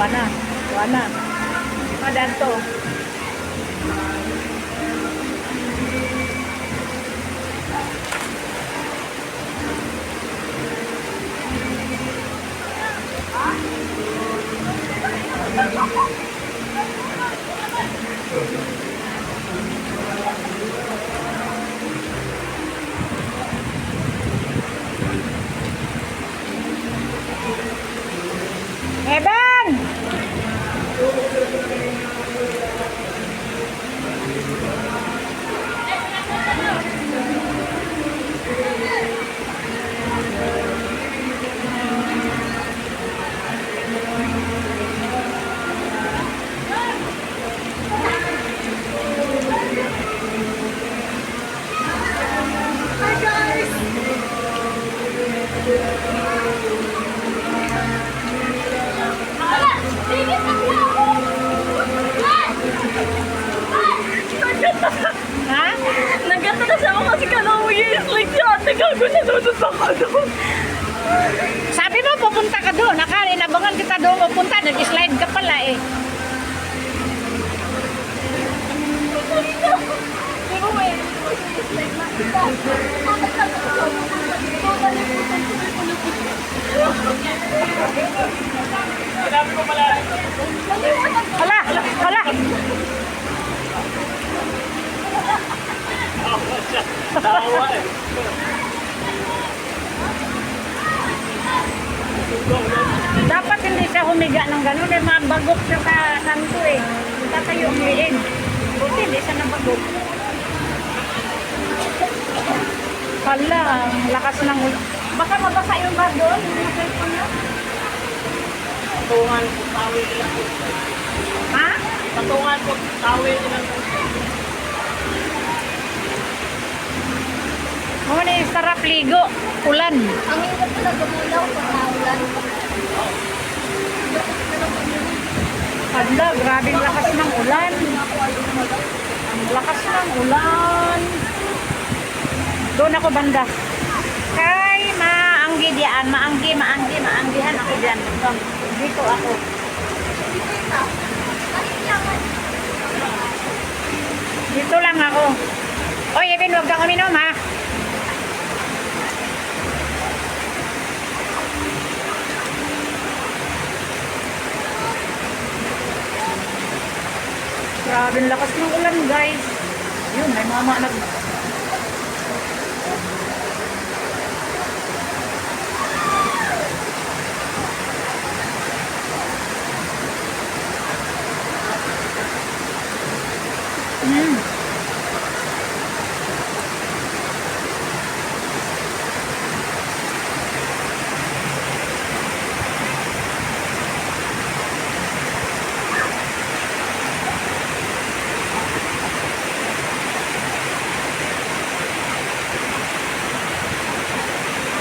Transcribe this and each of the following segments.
Wana. Wana. Madan to. Eban! Ha? Nagkanta na siya ako kasi kala mo yung like si ate gago na doon sa kado. Sabi mo, pupunta ka doon. Inabangan kita doon pupunta. Nag-slide ka pala eh. Pero eh, like na kita. Sinabi ko pala. Hala! Hala! Tawa eh. Dapat hindi siya humiga ng gano'n. Eh, mabagok siya sa kanto eh. Tatayo ang liig. Buti hindi siya nabagok. Hala, ang lakas ng ulan. Baka mabasa yung bag doon. Yung cellphone niya. Patungan ko, tawin nila. Ha? Patungan ko, tawin nila. Oo na yung sarap ligo. Ulan. Ang hirap talaga mulaw pag naulan. Hala, grabing lakas ng ulan. Ang lakas ng ulan. Doon ako banda. Kay maanggi diyan. Maanggihan ako diyan. Dito ako. Dito lang ako. Oy, Eben, huwag kang uminom ha. Grabe ang lakas ng ulan, guys. Yun, may mama nag...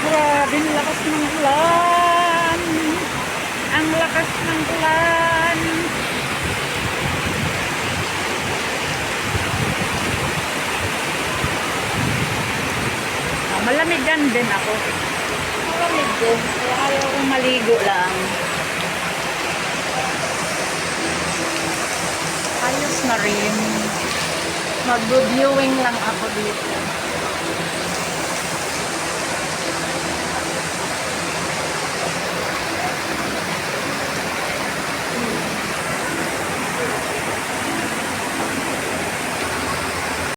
Grabe ang lakas ng ulan. Ang lakas ng ulan. Malamig din ako. Malamig din. Kaya ayaw kong maligo lang. Ayos na rin. Mag-viewing lang ako dito.